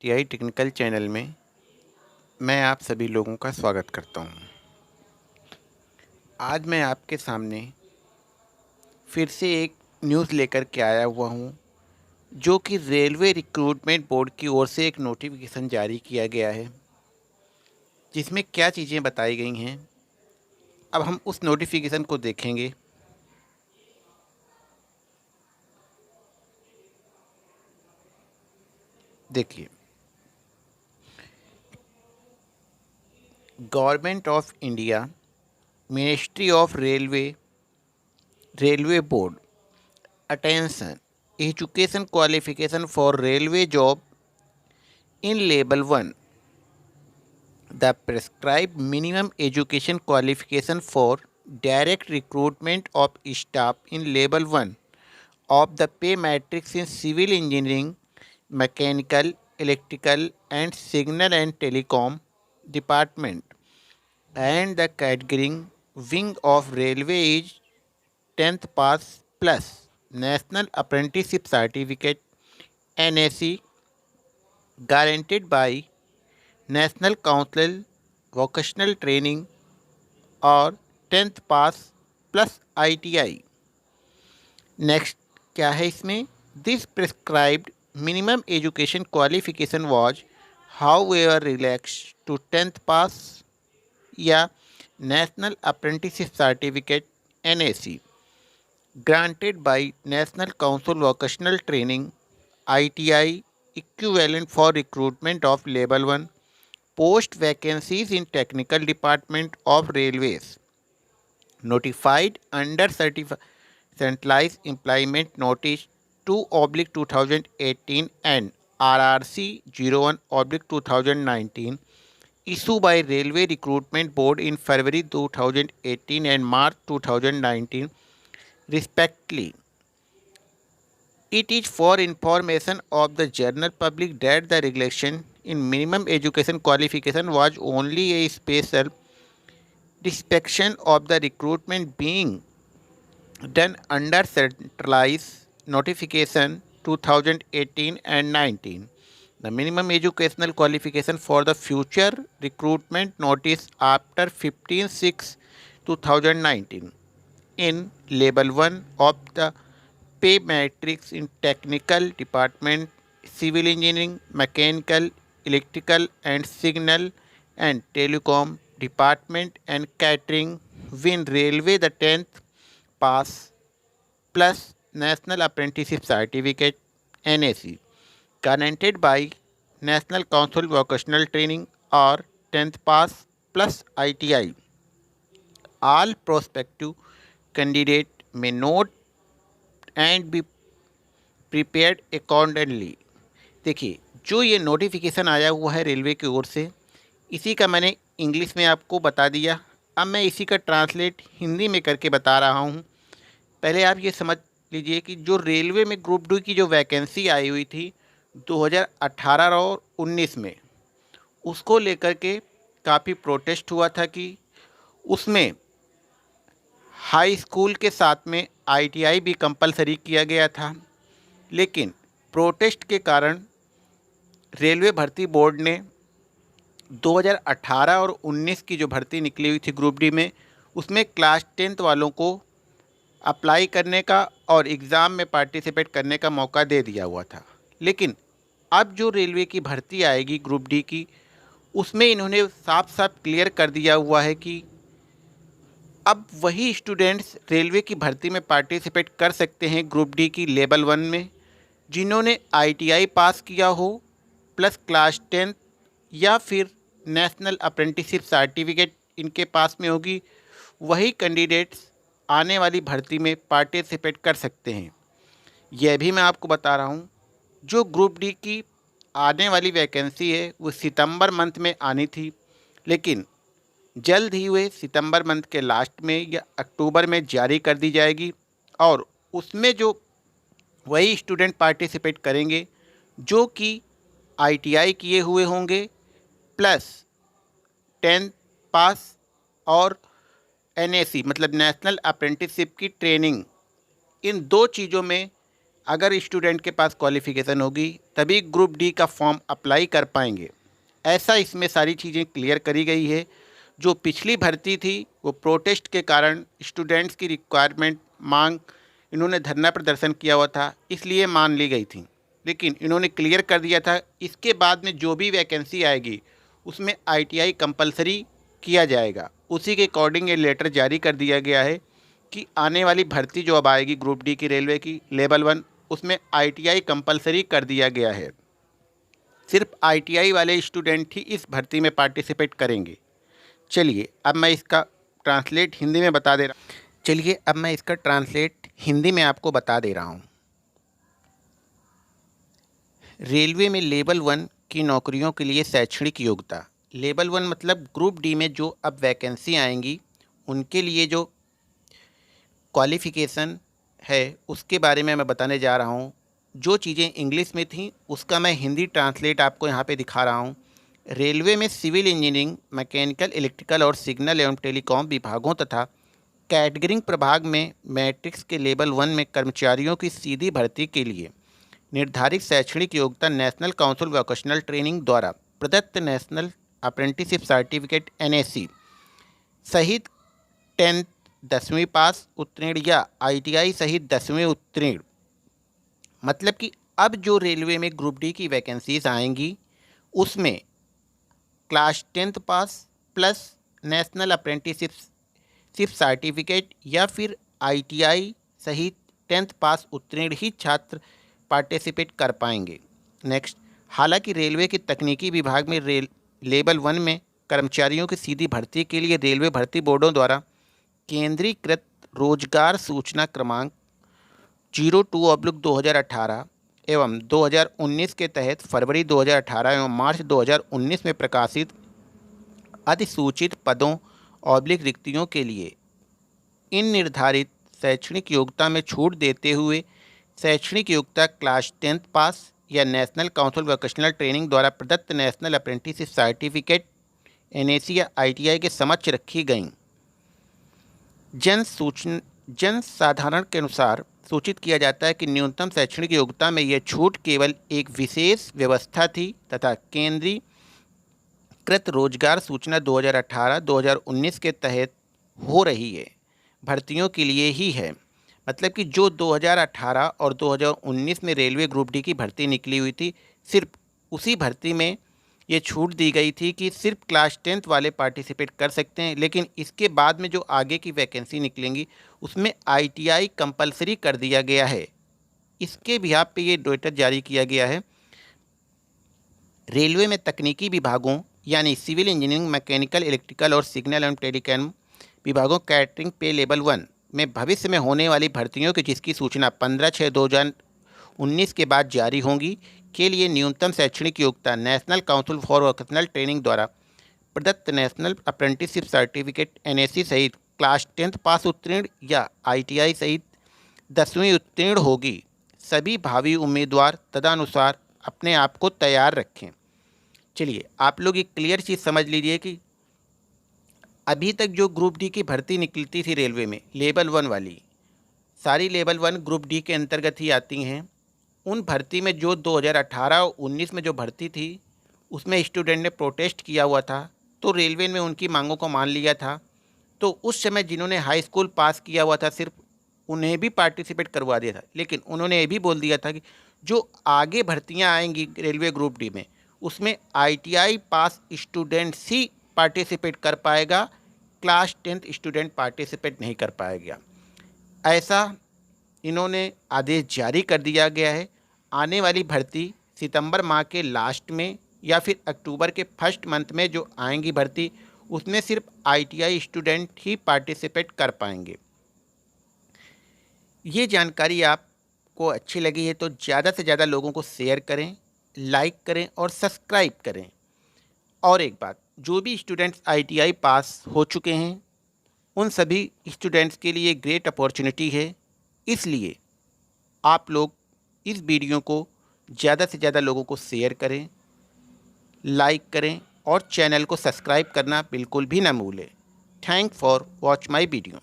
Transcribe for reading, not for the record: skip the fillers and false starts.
TI technical channel में मैं आप सभी लोगों का स्वागत करता हूं। आज मैं आपके सामने फिर से एक न्यूज़ लेकर के आया हुआ हूं, जो कि रेलवे रिक्रूटमेंट बोर्ड की ओर से एक नोटिफिकेशन जारी किया गया है, जिसमें क्या चीज़ें बताई गई हैं। अब हम उस नोटिफिकेशन को देखेंगे। देखिए, government of India, ministry of railway board, attention, education qualification for railway job in level 1. The prescribed minimum education qualification for direct recruitment of staff in Level 1 of the pay matrix in civil engineering, mechanical, electrical, and signal and telecom department, and the category wing of railway is 10th pass plus National Apprenticeship Certificate NAC guaranteed by national council vocational training और 10th pass plus ITI। Next क्या है इसमें? This prescribed minimum education qualification was however relax to 10th pass या national apprenticeship certificate NAC granted by National Council Vocational Training ITI equivalent for recruitment of Level 1 post vacancies in technical department of railways notified under centralized employment notice 2/2018 and RRC 01/2019 issued by Railway Recruitment Board in February 2018 and March 2019 respectively. It is for information of the general public that the regulation in minimum education qualification was only a special inspection of the recruitment being done under centralized notification 2018 and 19. The minimum educational qualification for the future recruitment notice after 15/6/2019 in Level 1 of the pay matrix in technical department, civil engineering, mechanical, electrical and signal and telecom department and catering win railway the 10th pass plus national apprenticeship certificate NAC guaranteed by National Council Vocational Training or 10th pass plus ITI. All prospective candidate may note and be prepared accordingly. देखिए, जो ये notification आया हुआ है railway की ओर से, इसी का मैंने इंग्लिश में आपको बता दिया। अब मैं इसी का ट्रांसलेट हिंदी में करके बता रहा हूँ। पहले आप ये समझ लीजिए कि जो रेलवे में ग्रुप डी की जो वैकेंसी आई हुई थी 2018 और 19 में, उसको लेकर के काफ़ी प्रोटेस्ट हुआ था कि उसमें हाई स्कूल के साथ में ITI भी कंपलसरी किया गया था। लेकिन प्रोटेस्ट के कारण रेलवे भर्ती बोर्ड ने 2018 और 19 की जो भर्ती निकली हुई थी ग्रुप डी में, उसमें क्लास 10th वालों को अप्लाई करने का और एग्ज़ाम में पार्टिसिपेट करने का मौका दे दिया हुआ था। लेकिन अब जो रेलवे की भर्ती आएगी ग्रुप डी की, उसमें इन्होंने साफ साफ क्लियर कर दिया हुआ है कि अब वही स्टूडेंट्स रेलवे की भर्ती में पार्टिसिपेट कर सकते हैं ग्रुप डी की लेवल 1 में, जिन्होंने ITI पास किया हो प्लस क्लास 10th या फिर नेशनल अप्रेंटिसशिप सर्टिफिकेट इनके पास में होगी। वही कैंडिडेट्स आने वाली भर्ती में पार्टिसिपेट कर सकते हैं। यह भी मैं आपको बता रहा हूँ, जो ग्रुप डी की आने वाली वैकेंसी है वो सितंबर मंथ में आनी थी, लेकिन जल्द ही वे सितंबर मंथ के लास्ट में या अक्टूबर में जारी कर दी जाएगी और उसमें जो वही स्टूडेंट पार्टिसिपेट करेंगे जो कि ITI किए हुए होंगे प्लस 10th पास और NAC मतलब नेशनल अप्रेंटिसशिप की ट्रेनिंग, इन दो चीज़ों में अगर स्टूडेंट के पास क्वालिफ़िकेशन होगी तभी ग्रुप डी का फॉर्म अप्लाई कर पाएंगे। ऐसा इसमें सारी चीज़ें क्लियर करी गई है। जो पिछली भर्ती थी वो प्रोटेस्ट के कारण स्टूडेंट्स की रिक्वायरमेंट मांग इन्होंने धरना प्रदर्शन किया हुआ था, इसलिए मान ली गई थी। लेकिन इन्होंने क्लियर कर दिया था इसके बाद में जो भी वैकेंसी आएगी उसमें आईटीआई कंपलसरी किया जाएगा। उसी के अकॉर्डिंग ये लेटर जारी कर दिया गया है कि आने वाली भर्ती जो अब आएगी ग्रुप डी की रेलवे की लेवल 1, उसमें आईटीआई कंपलसरी कर दिया गया है। सिर्फ आईटीआई वाले स्टूडेंट ही इस भर्ती में पार्टिसिपेट करेंगे। चलिए अब मैं इसका ट्रांसलेट हिंदी में बता दे रहा हूँ। रेलवे में लेवल 1 की नौकरियों के लिए शैक्षणिक योग्यता। लेवल 1 मतलब ग्रुप डी में जो अब वैकेंसी आएंगी उनके लिए जो क्वालिफ़िकेशन है उसके बारे में मैं बताने जा रहा हूँ। जो चीज़ें इंग्लिश में थी उसका मैं हिंदी ट्रांसलेट आपको यहाँ पे दिखा रहा हूँ। रेलवे में सिविल इंजीनियरिंग, मैकेनिकल, इलेक्ट्रिकल और सिग्नल एवं टेलीकॉम विभागों तथा कैटरिंग प्रभाग में मैट्रिक्स के लेवल 1 में कर्मचारियों की सीधी भर्ती के लिए निर्धारित शैक्षणिक योग्यता नेशनल काउंसिल वोकेशनल ट्रेनिंग द्वारा प्रदत्त नेशनल अप्रेंटिसशिप सर्टिफिकेट NAC सहित 10वीं पास उत्तीर्ण या ITI सहित 10वीं उत्तीर्ण। मतलब कि अब जो रेलवे में ग्रुप डी की वैकेंसीज आएंगी उसमें class 10th pass plus national apprenticeship certificate या फिर ITI सहित 10th पास उत्तीर्ण ही छात्र पार्टिसिपेट कर पाएंगे। नेक्स्ट, हालांकि रेलवे के तकनीकी विभाग में लेवल 1 में कर्मचारियों की सीधी भर्ती के लिए रेलवे भर्ती बोर्डों द्वारा केंद्रीकृत रोजगार सूचना क्रमांक 02/2018 एवं 2019 के तहत फरवरी 2018 एवं मार्च 2019 में प्रकाशित अधिसूचित पदों रिक्तियों के लिए इन निर्धारित शैक्षणिक योग्यता में छूट देते हुए शैक्षणिक योग्यता क्लास 10th पास या नेशनल काउंसिल वोकेशनल ट्रेनिंग द्वारा प्रदत्त नेशनल अप्रेंटिसशिप सर्टिफिकेट NAC या ITI के समक्ष रखी गई। जन साधारण के अनुसार सूचित किया जाता है कि न्यूनतम शैक्षणिक योग्यता में यह छूट केवल एक विशेष व्यवस्था थी तथा केंद्रीकृत रोजगार सूचना 2018-2019 के तहत हो रही है भर्तियों के लिए ही है। मतलब कि जो 2018 और 2019 में रेलवे ग्रुप डी की भर्ती निकली हुई थी, सिर्फ उसी भर्ती में ये छूट दी गई थी कि सिर्फ क्लास 10th वाले पार्टिसिपेट कर सकते हैं। लेकिन इसके बाद में जो आगे की वैकेंसी निकलेंगी उसमें ITI कंपलसरी कर दिया गया है। इसके बिहाफ पे ये लेटर जारी किया गया है। रेलवे में तकनीकी विभागों यानी सिविल इंजीनियरिंग, मैकेनिकल, इलेक्ट्रिकल और सिग्नल एवं टेलीकॉम विभागों कैटरिंग पे लेवल 1 में भविष्य में होने वाली भर्तियों की जिसकी सूचना 15/6/2019 के बाद जारी होंगी के लिए न्यूनतम शैक्षणिक योग्यता national council for vocational training द्वारा प्रदत्त नेशनल अप्रेंटिसशिप सर्टिफिकेट NAC सहित क्लास 10th पास उत्तीर्ण या ITI सहित 10वीं उत्तीर्ण होगी। सभी भावी उम्मीदवार तदनुसार अपने आप को तैयार रखें। चलिए आप लोग एक क्लियर चीज़ समझ लीजिए कि अभी तक जो ग्रुप डी की भर्ती निकलती थी रेलवे में लेवल 1 वाली, सारी लेवल 1 ग्रुप डी के अंतर्गत ही आती हैं। उन भर्ती में जो 2018 और 19 में जो भर्ती थी उसमें स्टूडेंट ने प्रोटेस्ट किया हुआ था, तो रेलवे में उनकी मांगों को मान लिया था। तो उस समय जिन्होंने हाई स्कूल पास किया हुआ था सिर्फ उन्हें भी पार्टिसिपेट करवा दिया था। लेकिन उन्होंने ये भी बोल दिया था कि जो आगे भर्तियां आएंगी रेलवे ग्रुप डी में उसमें ITI पास स्टूडेंट्स ही पार्टिसिपेट कर पाएगा, क्लास 10th स्टूडेंट पार्टिसिपेट नहीं कर पाएगा। ऐसा इन्होंने आदेश जारी कर दिया गया है। आने वाली भर्ती सितंबर माह के लास्ट में या फिर अक्टूबर के फर्स्ट मंथ में जो आएंगी भर्ती उसमें सिर्फ ITI स्टूडेंट ही पार्टिसिपेट कर पाएंगे। ये जानकारी आपको अच्छी लगी है तो ज़्यादा से ज़्यादा लोगों को शेयर करें, लाइक करें और सब्सक्राइब करें। और एक बात, जो भी स्टूडेंट्स ITI पास हो चुके हैं उन सभी स्टूडेंट्स के लिए ग्रेट अपॉर्चुनिटी है। इसलिए आप लोग इस वीडियो को ज़्यादा से ज़्यादा लोगों को शेयर करें, लाइक करें और चैनल को सब्सक्राइब करना बिल्कुल भी ना भूलें। Thank for watch my video.